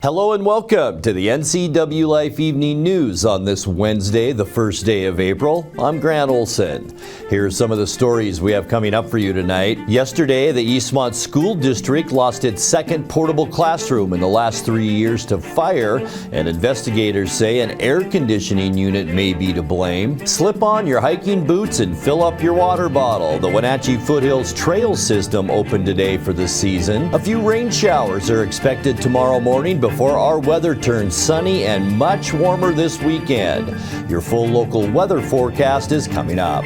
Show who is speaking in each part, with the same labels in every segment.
Speaker 1: Hello and welcome to the NCWLIFE Evening News on this Wednesday, the first day of April. I'm Grant Olson. Here are some of the stories we have coming up for you tonight. Yesterday, the Eastmont School District lost its second portable classroom in the last 3 years to fire, and investigators say an air conditioning unit may be to blame. Slip on your hiking boots and fill up your water bottle. The Wenatchee Foothills trail system opened today for the season. A few rain showers are expected tomorrow morning before our weather turns sunny and much warmer this weekend. Your full local weather forecast is coming up.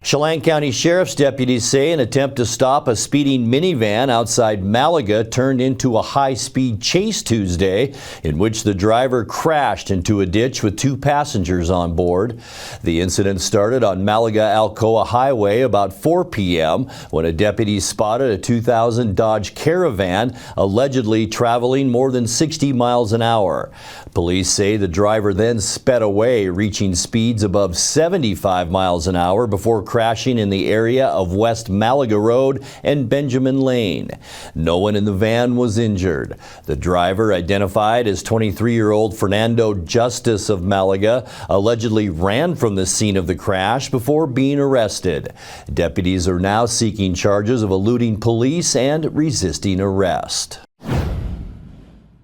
Speaker 1: Chelan County Sheriff's deputies say an attempt to stop a speeding minivan outside Malaga turned into a high-speed chase Tuesday, in which the driver crashed into a ditch with 2 passengers on board. The incident started on Malaga-Alcoa Highway about 4 p.m. when a deputy spotted a 2000 Dodge Caravan allegedly traveling more than 60 miles an hour. Police say the driver then sped away, reaching speeds above 75 miles an hour before crashing in the area of West Malaga Road and Benjamin Lane. No one in the van was injured. The driver, identified as 23-year-old Fernando Justice of Malaga, allegedly ran from the scene of the crash before being arrested. Deputies are now seeking charges of eluding police and resisting arrest.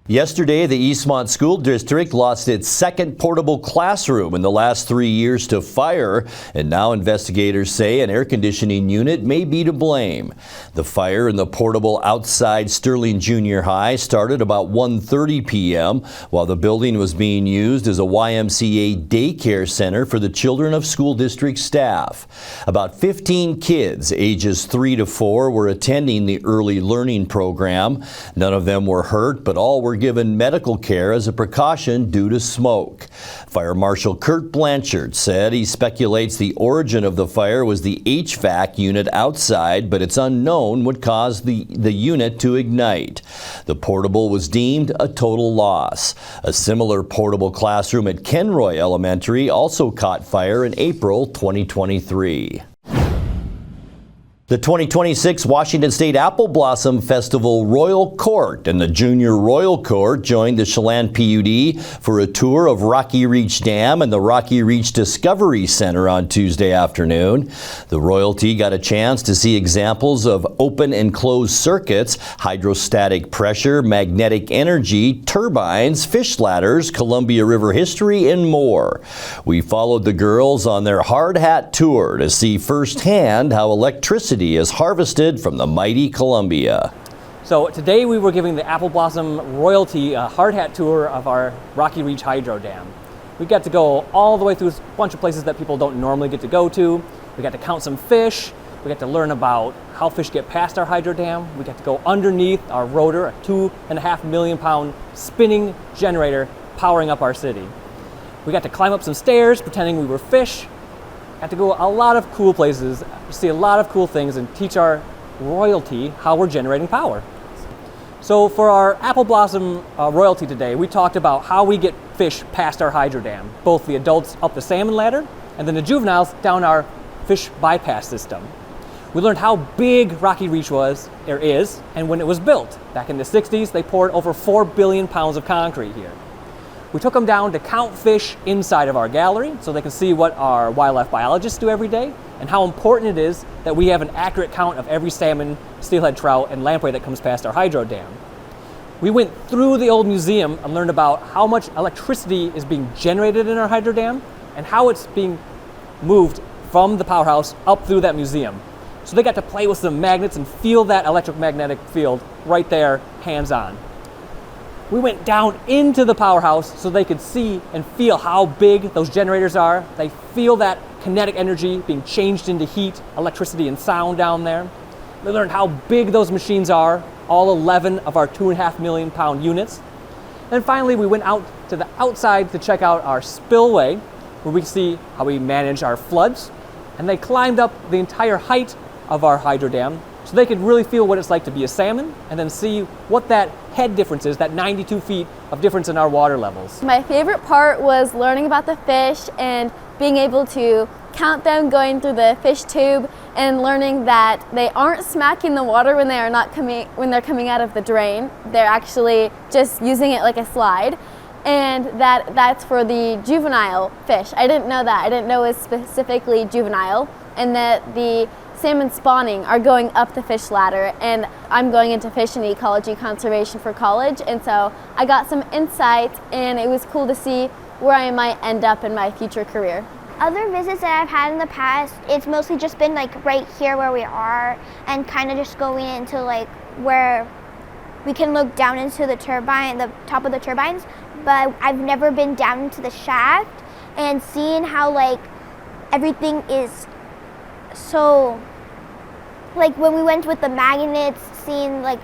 Speaker 1: Yesterday, the Eastmont School District lost its second portable classroom in the last 3 years to fire, and now investigators say an air conditioning unit may be to blame. The fire in the portable outside Sterling Junior High started about 1:30 p.m. while the building was being used as a YMCA daycare center for the children of school district staff. About 15 kids ages 3 to 4 were attending the early learning program. None of them were hurt, but all were given medical care as a precaution due to smoke. Fire Marshal Kurt Blanchard said he speculates the origin of the fire was the HVAC unit outside, but it's unknown what caused the unit to ignite. The portable was deemed a total loss. A similar portable classroom at Kenroy Elementary also caught fire in April 2023. The 2026 Washington State Apple Blossom Festival Royal Court and the Junior Royal Court joined the Chelan PUD for a tour of Rocky Reach Dam and the Rocky Reach Discovery Center on Tuesday afternoon. The royalty got a chance to see examples of open and closed circuits, hydrostatic pressure, magnetic energy, turbines, fish ladders, Columbia River history, and more. We followed the girls on their hard hat tour to see firsthand how electricity is harvested from the mighty Columbia.
Speaker 2: So today we were giving the Apple Blossom royalty a hard hat tour of our Rocky Reach Hydro Dam. We got to go all the way through a bunch of places that people don't normally get to go to. We got to count some fish. We got to learn about how fish get past our hydro dam. We got to go underneath our rotor, a 2.5 million pound spinning generator powering up our city. We got to climb up some stairs pretending we were fish. Got to go a lot of cool places, see a lot of cool things, and teach our royalty how we're generating power. So for our Apple Blossom royalty today, we talked about how we get fish past our hydro dam, both the adults up the salmon ladder and then the juveniles down our fish bypass system. We learned how big Rocky Reach is, and when it was built. Back in the 60s, they poured over 4 billion pounds of concrete here. We took them down to count fish inside of our gallery so they can see what our wildlife biologists do every day and how important it is that we have an accurate count of every salmon, steelhead trout, and lamprey that comes past our hydro dam. We went through the old museum and learned about how much electricity is being generated in our hydro dam and how it's being moved from the powerhouse up through that museum. So they got to play with some magnets and feel that electromagnetic field right there, hands-on. We went down into the powerhouse so they could see and feel how big those generators are. They feel that kinetic energy being changed into heat, electricity, and sound down there. They learned how big those machines are, all 11 of our 2.5 million pound units. And finally, we went out to the outside to check out our spillway, where we can see how we manage our floods. And they climbed up the entire height of our hydro dam so they could really feel what it's like to be a salmon and then see what that head difference is, that 92 feet of difference in our water levels.
Speaker 3: My favorite part was learning about the fish and being able to count them going through the fish tube and learning that they aren't smacking the water when they're coming out of the drain. They're actually just using it like a slide, and that's for the juvenile fish. I didn't know that. I didn't know it was specifically juvenile, and that the salmon spawning are going up the fish ladder, and I'm going into fish and ecology conservation for college, and so I got some insight, and it was cool to see where I might end up in my future career.
Speaker 4: Other visits that I've had in the past, it's mostly just been like right here where we are, and kind of just going into like where we can look down into the turbine, the top of the turbines, but I've never been down into the shaft and seeing how like everything is so, like when we went with the magnets, seeing like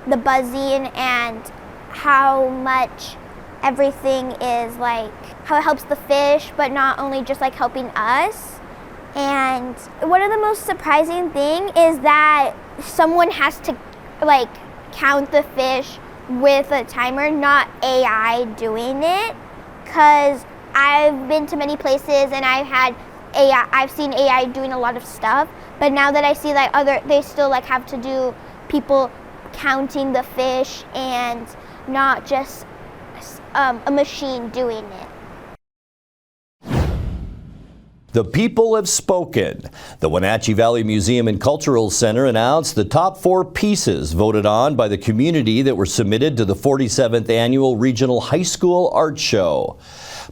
Speaker 4: the buzzing and how much everything is like, how it helps the fish, but not only just like helping us. And one of the most surprising thing is that someone has to like count the fish with a timer, not AI doing it. Cause I've been to many places and I've seen AI doing a lot of stuff, but now that I see that they still like have to do people counting the fish and not just a machine doing it.
Speaker 1: The people have spoken. The Wenatchee Valley Museum and Cultural Center announced the top 4 pieces voted on by the community that were submitted to the 47th Annual Regional High School Art Show.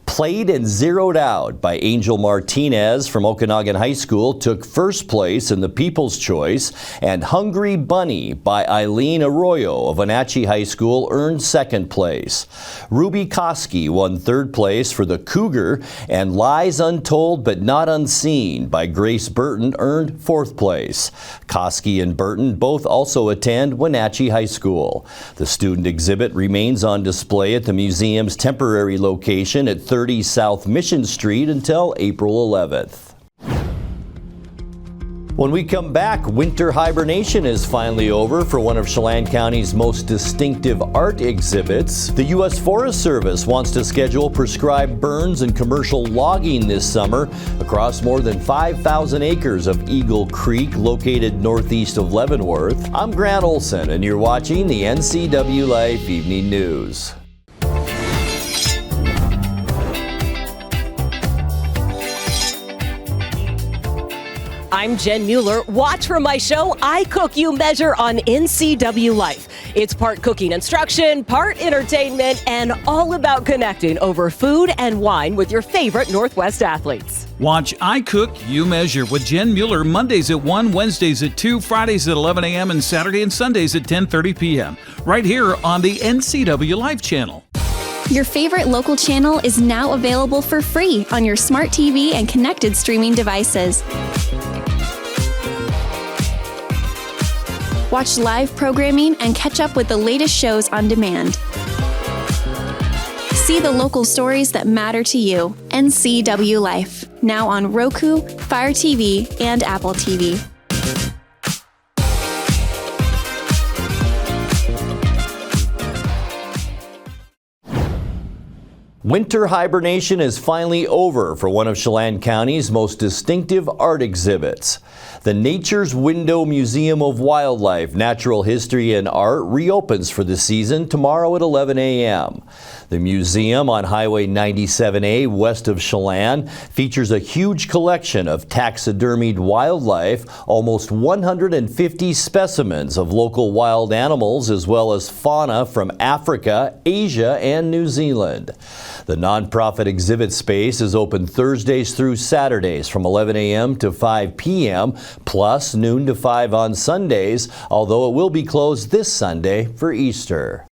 Speaker 1: Played and Zeroed Out by Angel Martinez from Okanagan High School took first place in the People's Choice, and Hungry Bunny by Eileen Arroyo of Wenatchee High School earned second place. Ruby Koski won third place for the Cougar, and Lies Untold But Not Unseen by Grace Burton earned fourth place. Koski and Burton both also attend Wenatchee High School. The student exhibit remains on display at the museum's temporary location at 30 South Mission Street until April 11th. When we come back, winter hibernation is finally over for one of Chelan County's most distinctive art exhibits. The U.S. Forest Service wants to schedule prescribed burns and commercial logging this summer across more than 5,000 acres of Eagle Creek located northeast of Leavenworth. I'm Grant Olson, and you're watching the NCWLIFE Evening News.
Speaker 5: I'm Jen Mueller. Watch for my show, I Cook, You Measure on NCWLIFE. It's part cooking instruction, part entertainment, and all about connecting over food and wine with your favorite Northwest athletes.
Speaker 6: Watch I Cook, You Measure with Jen Mueller Mondays at 1, Wednesdays at 2, Fridays at 11 a.m., and Saturday and Sundays at 10:30 p.m. right here on the NCWLIFE channel.
Speaker 7: Your favorite local channel is now available for free on your smart TV and connected streaming devices. Watch live programming and catch up with the latest shows on demand. See the local stories that matter to you. NCWLIFE, now on Roku, Fire TV, and Apple TV.
Speaker 1: Winter hibernation is finally over for one of Chelan County's most distinctive art exhibits. The Nature's Window Museum of Wildlife, Natural History and Art reopens for the season tomorrow at 11 a.m. The museum on Highway 97A west of Chelan features a huge collection of taxidermied wildlife, almost 150 specimens of local wild animals, as well as fauna from Africa, Asia, and New Zealand. The nonprofit exhibit space is open Thursdays through Saturdays from 11 a.m. to 5 p.m., plus noon to 5 on Sundays, although it will be closed this Sunday for Easter.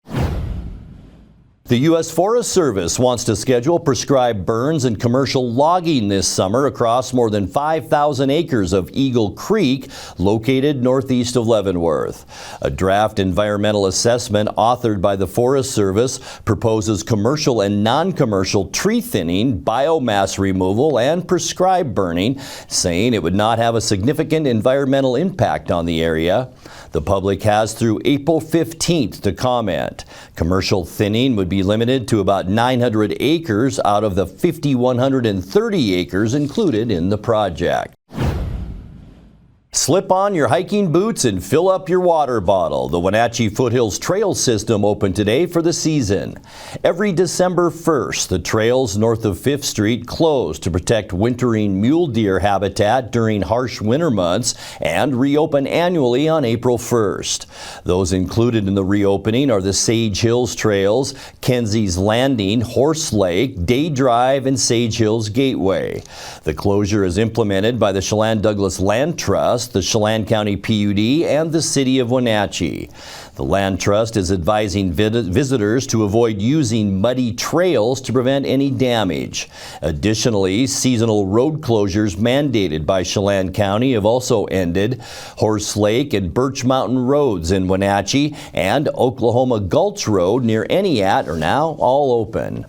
Speaker 1: The U.S. Forest Service wants to schedule prescribed burns and commercial logging this summer across more than 5,000 acres of Eagle Creek, located northeast of Leavenworth. A draft environmental assessment authored by the Forest Service proposes commercial and non-commercial tree thinning, biomass removal, and prescribed burning, saying it would not have a significant environmental impact on the area. The public has through April 15th to comment. Commercial thinning would be be limited to about 900 acres out of the 5,130 acres included in the project. Slip on your hiking boots and fill up your water bottle. The Wenatchee Foothills Trail System opened today for the season. Every December 1st, the trails north of 5th Street close to protect wintering mule deer habitat during harsh winter months and reopen annually on April 1st. Those included in the reopening are the Sage Hills Trails, Kenzie's Landing, Horse Lake, Day Drive, and Sage Hills Gateway. The closure is implemented by the Chelan Douglas Land Trust, the Chelan County PUD, and the City of Wenatchee. The Land Trust is advising visitors to avoid using muddy trails to prevent any damage. Additionally, seasonal road closures mandated by Chelan County have also ended. Horse Lake and Birch Mountain roads in Wenatchee and Oklahoma Gulch Road near Eniat are now all open.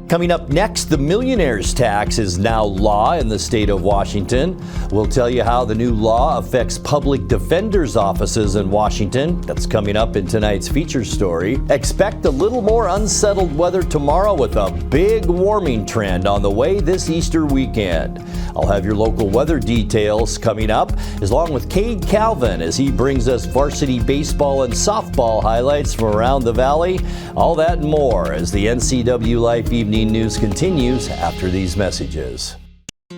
Speaker 1: Coming up next, the Millionaire's tax is now law in the state of Washington. We'll tell you how the new law affects public defenders' offices in Washington. That's coming up in tonight's feature story. Expect a little more unsettled weather tomorrow with a big warming trend on the way this Easter weekend. I'll have your local weather details coming up, along with Cade Calvin as he brings us varsity baseball and softball highlights from around the valley. All that and more as the NCWLIFE Evening News continues after these messages.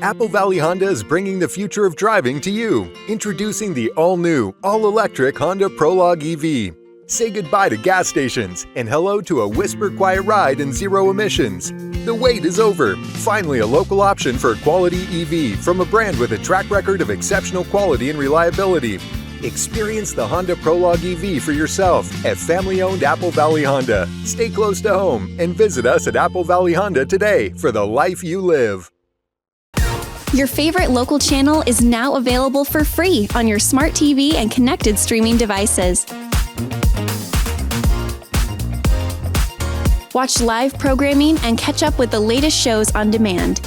Speaker 8: Apple Valley Honda is bringing the future of driving to you. Introducing the all-new, all-electric Honda Prologue EV. Say goodbye to gas stations and hello to a whisper-quiet ride and zero emissions. The wait is over. Finally, a local option for a quality EV from a brand with a track record of exceptional quality and reliability. Experience the Honda Prologue EV for yourself at family-owned Apple Valley Honda. Stay close to home and visit us at Apple Valley Honda today for the life you live.
Speaker 7: Your favorite local channel is now available for free on your smart TV and connected streaming devices. Watch live programming and catch up with the latest shows on demand.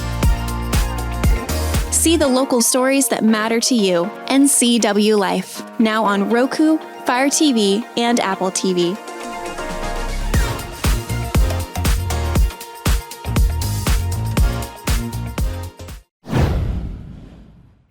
Speaker 7: See the local stories that matter to you. NCWLIFE, now on Roku, Fire TV, and Apple TV.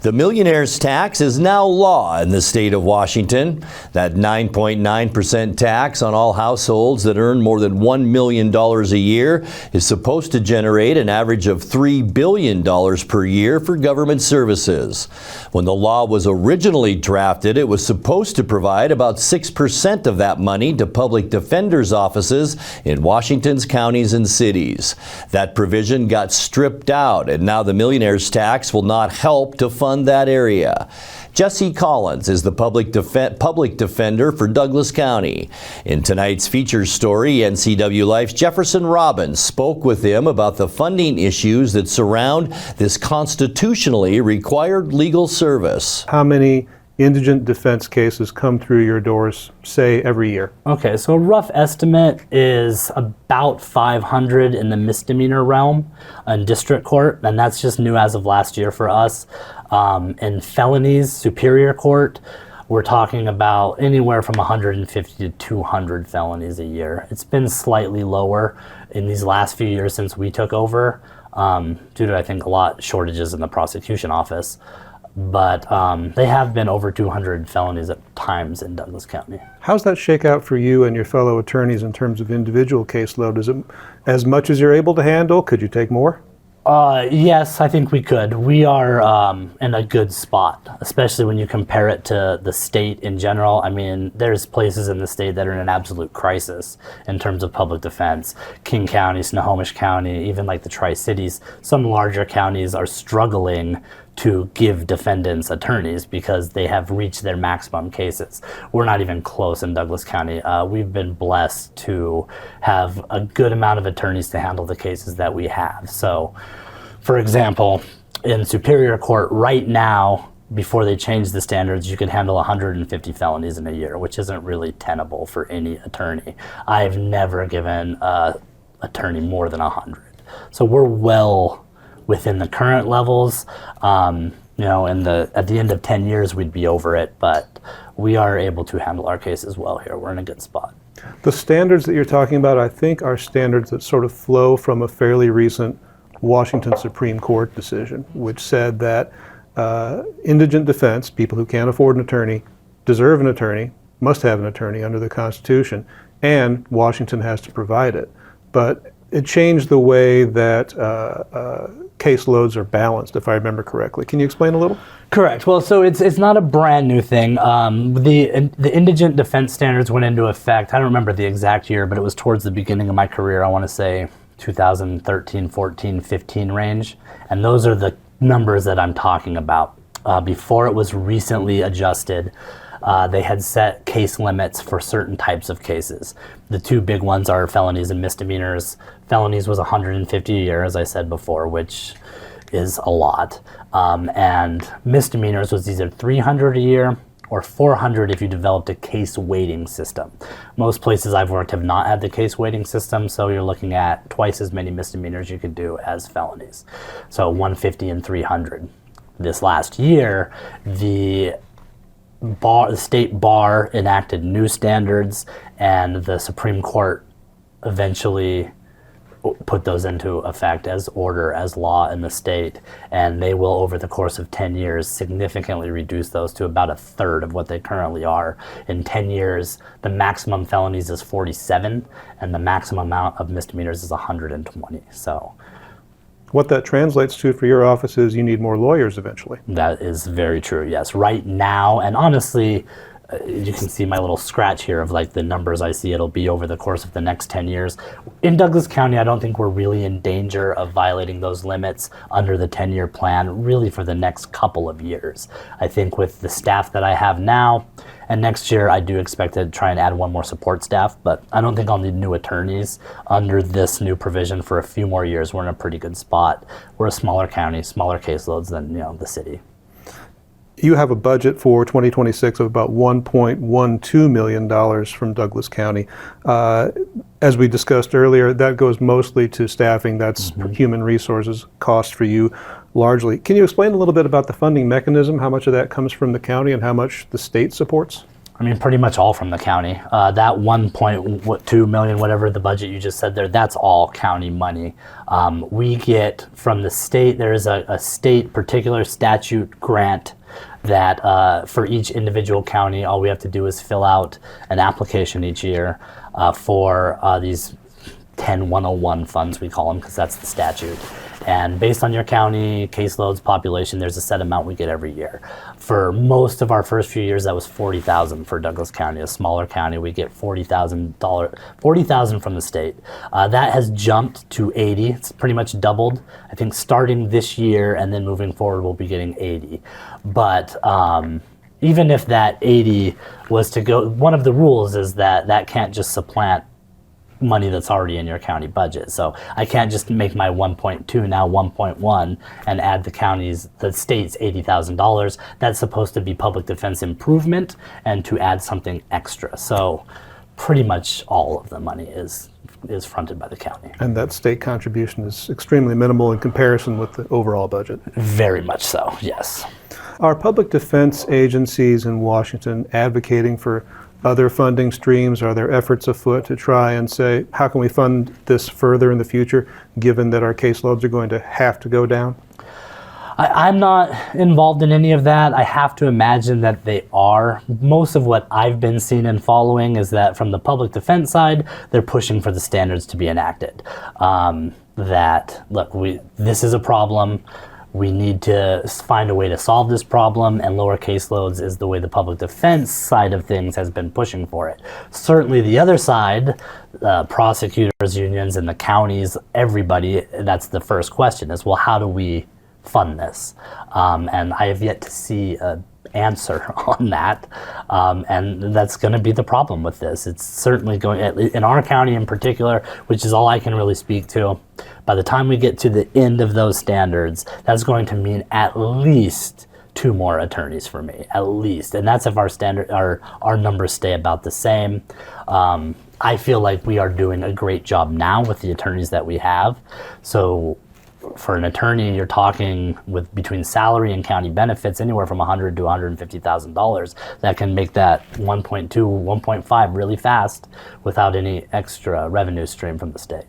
Speaker 1: The Millionaire's tax is now law in the state of Washington. That 9.9% tax on all households that earn more than $1 million a year is supposed to generate an average of $3 billion per year for government services. When the law was originally drafted, it was supposed to provide about 6% of that money to public defenders' offices in Washington's counties and cities. That provision got stripped out, and now the Millionaire's tax will not help to fund that area. Jesse Collins is the public defender for Douglas County. In tonight's feature story, NCWLIFE's Jefferson Robbins spoke with him about the funding issues that surround this constitutionally required legal service.
Speaker 9: How many indigent defense cases come through your doors, say, every year?
Speaker 10: Okay, so a rough estimate is about 500 in the misdemeanor realm in district court, and that's just new as of last year for us. In felonies, superior court, we're talking about anywhere from 150 to 200 felonies a year. It's been slightly lower in these last few years since we took over, due to, I think, a lot shortages in the prosecution office. But they have been over 200 felonies at times in Douglas County.
Speaker 9: How's that shake out for you and your fellow attorneys in terms of individual caseload? Is it as much as you're able to handle? Could you take more?
Speaker 10: Yes, I think we could. We are in a good spot, especially when you compare it to the state in general. I mean, there's places in the state that are in an absolute crisis in terms of public defense. King County, Snohomish County, even like the Tri-Cities, some larger counties are struggling to give defendants attorneys because they have reached their maximum cases. We're not even close in Douglas County. We've been blessed to have a good amount of attorneys to handle the cases that we have. So, for example, in Superior Court right now, before they changed the standards, you could handle 150 felonies in a year, which isn't really tenable for any attorney. I've never given an attorney more than 100. So we're well within the current levels. You know, at the end of 10 years, we'd be over it, but we are able to handle our cases well here. We're in a good spot.
Speaker 9: The standards that you're talking about, I think, are standards that sort of flow from a fairly recent Washington Supreme Court decision, which said that indigent defense, people who can't afford an attorney, deserve an attorney, must have an attorney under the Constitution, and Washington has to provide it. But it changed the way that caseloads are balanced, if I remember correctly. Can you explain a little?
Speaker 10: Correct. Well, so it's not a brand new thing. The indigent defense standards went into effect, I don't remember the exact year, but it was towards the beginning of my career, I want to say 2013, 14, 15 range. And those are the numbers that I'm talking about. Before it was recently adjusted, they had set case limits for certain types of cases. The two big ones are felonies and misdemeanors. Felonies was 150 a year, as I said before, which is a lot. And misdemeanors was either 300 a year or 400 if you developed a case weighting system. Most places I've worked have not had the case weighting system, so you're looking at twice as many misdemeanors you could do as felonies. So 150 and 300. This last year, the state bar enacted new standards, and the Supreme Court eventually put those into effect as order, as law in the state, and they will, over the course of 10 years, significantly reduce those to about a third of what they currently are. In 10 years, the maximum felonies is 47, and the maximum amount of misdemeanors is 120. So
Speaker 9: what that translates to for your office is you need more lawyers eventually.
Speaker 10: that is very true, yes. Right now, and honestly, you can see my little scratch here of like the numbers I see it'll be over the course of the next 10 years. In Douglas County, I don't think we're really in danger of violating those limits under the 10-year plan really for the next couple of years. I think with the staff that I have now, and next year I do expect to try and add one more support staff, but I don't think I'll need new attorneys under this new provision for a few more years. We're in a pretty good spot. We're a smaller county, smaller caseloads than the city.
Speaker 9: You have a budget for 2026 of about $1.12 million from Douglas County. As we discussed earlier, that goes mostly to staffing. That's human resources cost for you largely. Can you explain a little bit about the funding mechanism, how much of that comes from the county and how much the state supports?
Speaker 10: I mean, pretty much all from the county. That 1.2 million, whatever the budget you just said there, that's all county money. We get from the state, there is a state particular statute grant that for each individual county, all we have to do is fill out an application each year for these 10-101 funds, we call them, because that's the statute. And based on your county, caseloads, population, there's a set amount we get every year. For most of our first few years, that was $40,000 for Douglas County, a smaller county. We get $40,000 from the state. That has jumped to $80,000. It's pretty much doubled. I think starting this year and then moving forward, we'll be getting $80,000. But even if that $80,000 was to go, one of the rules is that that can't just supplant money that's already in your county budget. So I can't just make my 1.2 now 1.1 and add the state's $80,000. That's supposed to be public defense improvement and to add something extra. So pretty much all of the money is fronted by the county.
Speaker 9: And that state contribution is extremely minimal in comparison with the overall budget.
Speaker 10: Very much so, yes.
Speaker 9: Are public defense agencies in Washington advocating for other funding streams? Are there efforts afoot to try and say, how can we fund this further in the future, given that our caseloads are going to have to go down?
Speaker 10: I'm not involved in any of that. I have to imagine that they are. Most of what I've been seeing and following is that from the public defense side, they're pushing for the standards to be enacted. That, look, this is a problem. We need to find a way to solve this problem, and lower caseloads is the way the public defense side of things has been pushing for it. Certainly the other side, prosecutors unions and the counties, everybody, that's the first question is, well, how do we fund this? And I have yet to see an answer on that, and that's going to be the problem with this. It's certainly going, in our county in particular, which is all I can really speak to, by the time we get to the end of those standards, that's going to mean at least 2 more attorneys for me, at least. And that's if our numbers stay about the same. I feel like we are doing a great job now with the attorneys that we have. So for an attorney, you're talking with between salary and county benefits anywhere from $100,000 to $150,000. That can make that 1.2, 1.5 really fast without any extra revenue stream from the state.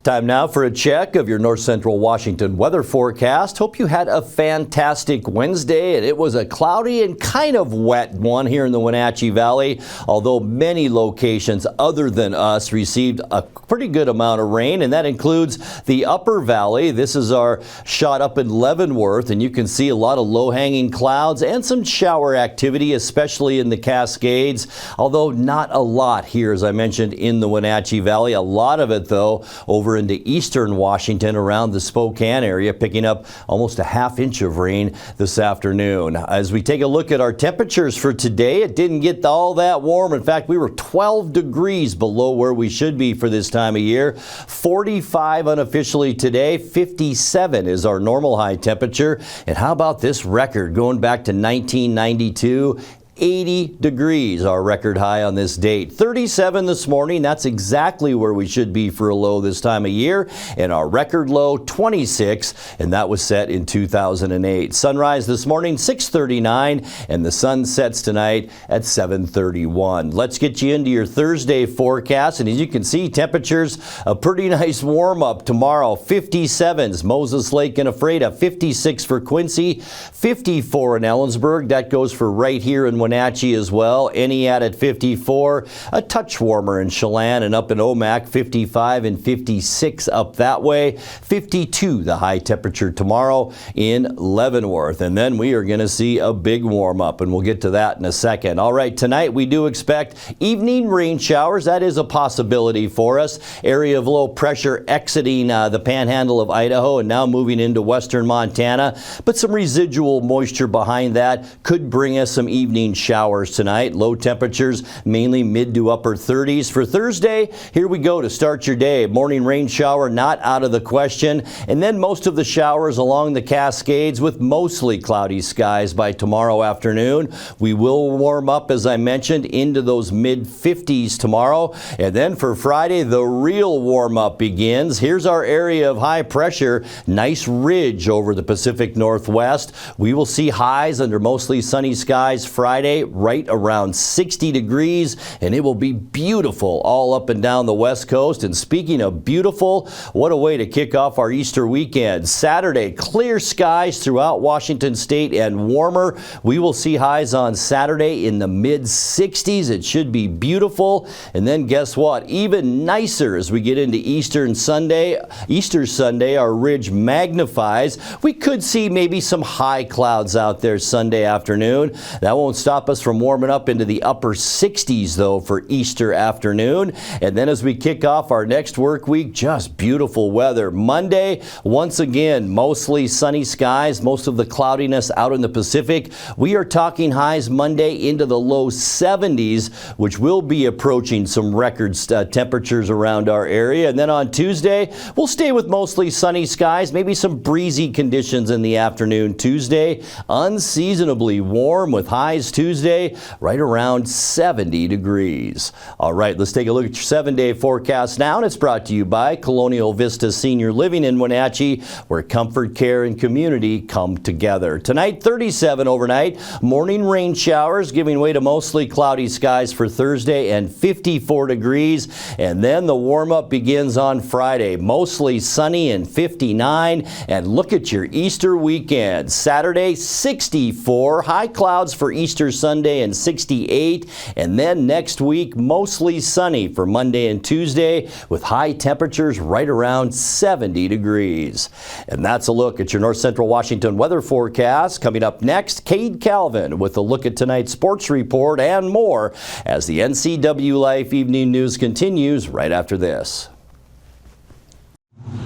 Speaker 1: Time now for a check of your North Central Washington weather forecast. Hope you had a fantastic Wednesday, and it was a cloudy and kind of wet one here in the Wenatchee Valley, although many locations other than us received a pretty good amount of rain, and that includes the Upper Valley. This is our shot up in Leavenworth, and you can see a lot of low-hanging clouds and some shower activity, especially in the Cascades, although not a lot here, as I mentioned, in the Wenatchee Valley. A lot of it, though, over into eastern Washington around the Spokane area, picking up almost a half-inch of rain this afternoon. As we take a look at our temperatures for today, it didn't get all that warm. In fact, we were 12 degrees below where we should be for this time of year. 45 unofficially today, 57 is our normal high temperature. And how about this record going back to 1992? 80 degrees, our record high on this date. 37 this morning, that's exactly where we should be for a low this time of year. And our record low, 26, and that was set in 2008. Sunrise this morning, 6:39, and the sun sets tonight at 7:31. Let's get you into your Thursday forecast, and as you can see, temperatures, a pretty nice warm up tomorrow. 57s, Moses Lake and Ephrata, 56 for Quincy, 54 in Ellensburg. That goes for right here in Wenatchee as well. Eniat at 54, a touch warmer in Chelan, and up in Omak, 55 and 56 up that way. 52 the high temperature tomorrow in Leavenworth. And then we are going to see a big warm up, and we'll get to that in a second. All right, tonight we do expect evening rain showers. That is a possibility for us. Area of low pressure exiting the panhandle of Idaho and now moving into western Montana. But some residual moisture behind that could bring us some evening showers tonight. Low temperatures mainly mid to upper 30s. For Thursday, here we go to start your day. Morning rain shower not out of the question. And then most of the showers along the Cascades with mostly cloudy skies by tomorrow afternoon. We will warm up, as I mentioned, into those mid 50s tomorrow. And then for Friday, the real warm up begins. Here's our area of high pressure. Nice ridge over the Pacific Northwest. We will see highs under mostly sunny skies Friday, right around 60 degrees, and it will be beautiful all up and down the West Coast. And speaking of beautiful, what a way to kick off our Easter weekend. Saturday, clear skies throughout Washington state and warmer. We will see highs on Saturday in the mid 60s. It should be beautiful. And then guess what? Even nicer as we get into Easter Sunday, our ridge magnifies. We could see maybe some high clouds out there Sunday afternoon. That won't stop us from warming up into the upper 60s, though, for Easter afternoon. And then as we kick off our next work week, just beautiful weather. Monday, once again, mostly sunny skies, most of the cloudiness out in the Pacific. We are talking highs Monday into the low 70s, which will be approaching some record temperatures around our area. And then on Tuesday, we'll stay with mostly sunny skies, maybe some breezy conditions in the afternoon Tuesday. Unseasonably warm with highs Tuesday right around 70 degrees. All right, let's take a look at your 7-day forecast now, and it's brought to you by Colonial Vista Senior Living in Wenatchee, where comfort, care, and community come together. Tonight, 37 overnight. Morning rain showers giving way to mostly cloudy skies for Thursday and 54 degrees. And then the warm-up begins on Friday. Mostly sunny and 59. And look at your Easter weekend. Saturday, 64. High clouds for Easter Sunday and 68. And then next week, mostly sunny for Monday and Tuesday with high temperatures right around 70 degrees. And that's a look at your North Central Washington weather forecast. Coming up next, Cade Calvin with a look at tonight's sports report and more as the NCWLIFE Evening News continues right after this.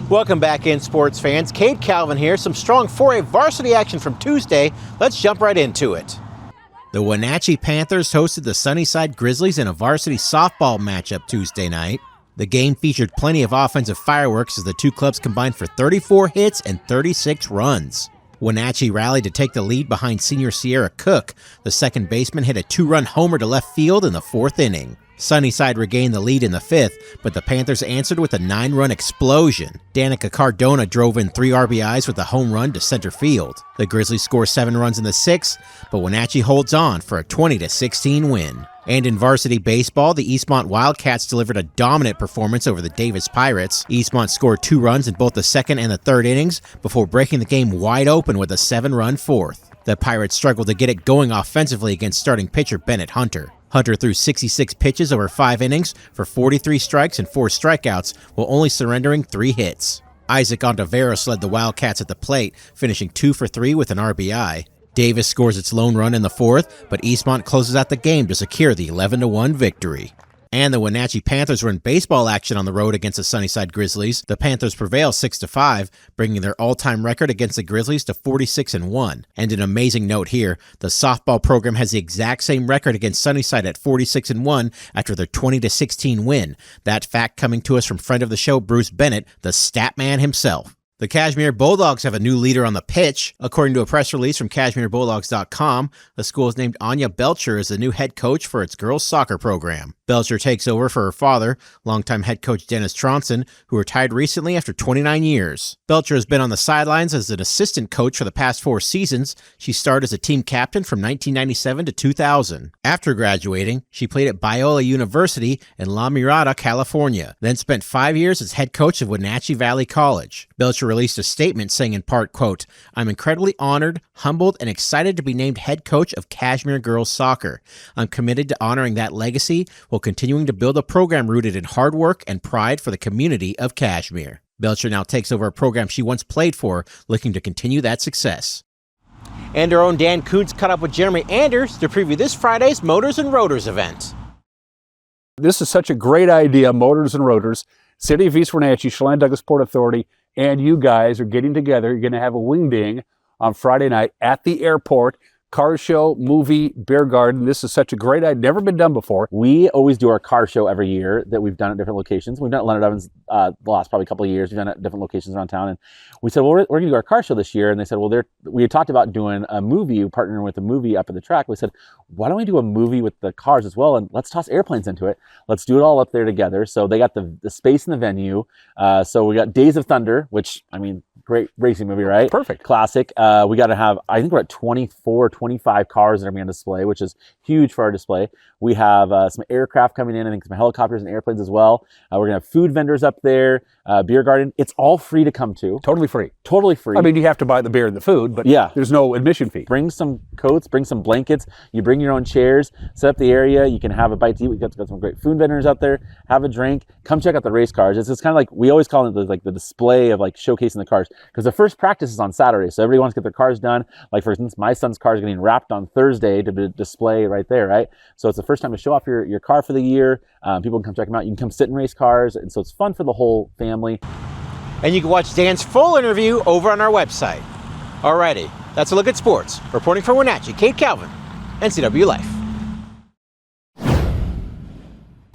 Speaker 11: Welcome back in, sports fans. Cade Calvin here. Some strong 4A varsity action from Tuesday. Let's jump right into it. The Wenatchee Panthers hosted the Sunnyside Grizzlies in a varsity softball matchup Tuesday night. The game featured plenty of offensive fireworks as the two clubs combined for 34 hits and 36 runs. Wenatchee rallied to take the lead behind senior Sierra Cook. The second baseman hit a 2-run homer to left field in the fourth inning. Sunnyside regained the lead in the 5th, but the Panthers answered with a 9-run explosion. Danica Cardona drove in 3 RBIs with a home run to center field. The Grizzlies score 7 runs in the 6th, but Wenatchee holds on for a 20-16 win. And in varsity baseball, the Eastmont Wildcats delivered a dominant performance over the Davis Pirates. Eastmont scored 2 runs in both the 2nd and the 3rd innings before breaking the game wide open with a 7-run 4th. The Pirates struggled to get it going offensively against starting pitcher Bennett Hunter. Hunter threw 66 pitches over 5 innings for 43 strikes and 4 strikeouts, while only surrendering 3 hits. Isaac Ontiveros led the Wildcats at the plate, finishing 2 for 3 with an RBI. Davis scores its lone run in the 4th, but Eastmont closes out the game to secure the 11-1 victory. And the Wenatchee Panthers were in baseball action on the road against the Sunnyside Grizzlies. The Panthers prevail 6-5, bringing their all-time record against the Grizzlies to 46-1. And an amazing note here, the softball program has the exact same record against Sunnyside at 46-1 after their 20-16 win. That fact coming to us from friend of the show, Bruce Bennett, the stat man himself. The Kashmir Bulldogs have a new leader on the pitch. According to a press release from KashmirBulldogs.com, the school has named Anya Belcher as the new head coach for its girls' soccer program. Belcher takes over for her father, longtime head coach Dennis Tronson, who retired recently after 29 years. Belcher has been on the sidelines as an assistant coach for the past 4 seasons. She started as a team captain from 1997 to 2000. After graduating, she played at Biola University in La Mirada, California, then spent 5 years as head coach of Wenatchee Valley College. Belcher released a statement saying in part, quote, "I'm incredibly honored, humbled, and excited to be named head coach of Kashmir Girls Soccer. I'm committed to honoring that legacy while continuing to build a program rooted in hard work and pride for the community of Kashmir." Belcher now takes over a program she once played for, looking to continue that success. And our own Dan Kuntz caught up with Jeremy Anders to preview this Friday's Motors and Rotors event.
Speaker 12: This is such a great idea, Motors and Rotors. City of East Wenatchee, Chelan Douglas Port Authority, and you guys are getting together. You're going to have a wing ding on Friday night at the airport. Car show, movie, beer garden. This is such a great idea. Never been done before.
Speaker 13: We always do our car show every year that we've done at different locations. We've done it at Leonard Evans the last probably couple of years. We've done it at different locations around town. And we said, well, we're going to do our car show this year. And they said, well, we had talked about doing a movie, partnering with a movie up at the track. We said, why don't we do a movie with the cars as well? And let's toss airplanes into it. Let's do it all up there together. So they got the space in the venue. So we got Days of Thunder, which, I mean, great racing movie, right?
Speaker 12: Perfect.
Speaker 13: Classic. We got to have, I think we're at 24, 25 cars that are going to display, which is huge for our display. We have some aircraft coming in, I think some helicopters and airplanes as well. We're going to have food vendors up there, beer garden. It's all free to come to.
Speaker 12: Totally free.
Speaker 13: Totally free.
Speaker 12: I mean, you have to buy the beer and the food, but
Speaker 13: yeah,
Speaker 12: there's no admission fee.
Speaker 13: Bring some coats, bring some blankets. You bring your own chairs, set up the area. You can have a bite to eat. We've got some great food vendors out there. Have a drink. Come check out the race cars. It's kind of like, we always call it the display of like showcasing the cars, because the first practice is on Saturday. So everybody wants to get their cars done. Like for instance, my son's car is getting wrapped on Thursday to display right there, right? So it's the first time to show off your car for the year. People can come check them out. You can come sit and race cars. And so it's fun for the whole family.
Speaker 11: And you can watch Dan's full interview over on our website. Alrighty, that's a look at sports. Reporting from Wenatchee, Kate Calvin, NCW Life.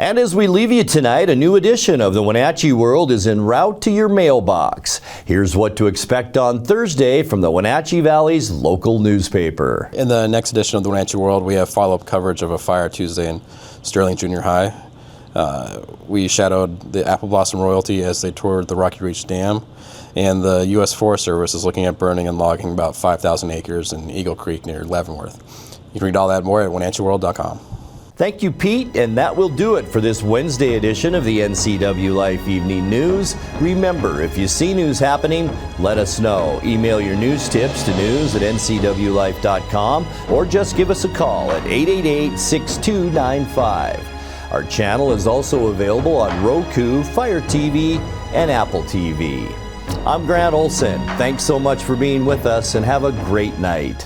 Speaker 1: And as we leave you tonight, a new edition of the Wenatchee World is en route to your mailbox. Here's what to expect on Thursday from the Wenatchee Valley's local newspaper.
Speaker 14: In the next edition of the Wenatchee World, we have follow-up coverage of a fire Tuesday in Sterling Junior High. We shadowed the Apple Blossom royalty as they toured the Rocky Reach Dam, and the U.S. Forest Service is looking at burning and logging about 5,000 acres in Eagle Creek near Leavenworth. You can read all that more at WenatcheeWorld.com.
Speaker 1: Thank you, Pete, and that will do it for this Wednesday edition of the NCW Life Evening News. Remember, if you see news happening, let us know. Email your news tips to news@ncwlife.com or just give us a call at 888-6295. Our channel is also available on Roku, Fire TV, and Apple TV. I'm Grant Olson. Thanks so much for being with us, and have a great night.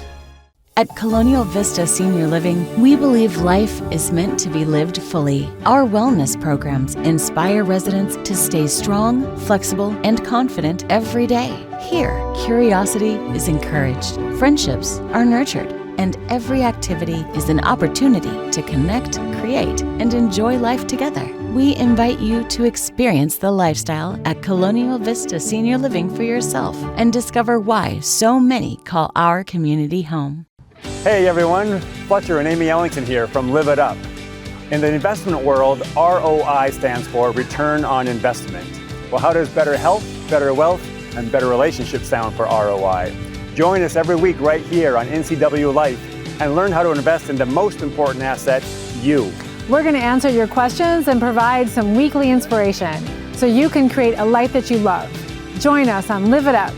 Speaker 15: At Colonial Vista Senior Living, we believe life is meant to be lived fully. Our wellness programs inspire residents to stay strong, flexible, and confident every day. Here, curiosity is encouraged, friendships are nurtured, and every activity is an opportunity to connect, create, and enjoy life together. We invite you to experience the lifestyle at Colonial Vista Senior Living for yourself and discover why so many call our community home.
Speaker 16: Hey everyone, Fletcher and Amy Ellington here from Live It Up. In the investment world, ROI stands for return on investment. Well, how does better health, better wealth, and better relationships sound for ROI? Join us every week right here on NCWLIFE and learn how to invest in the most important asset, you.
Speaker 17: We're going to answer your questions and provide some weekly inspiration so you can create a life that you love. Join us on Live It Up,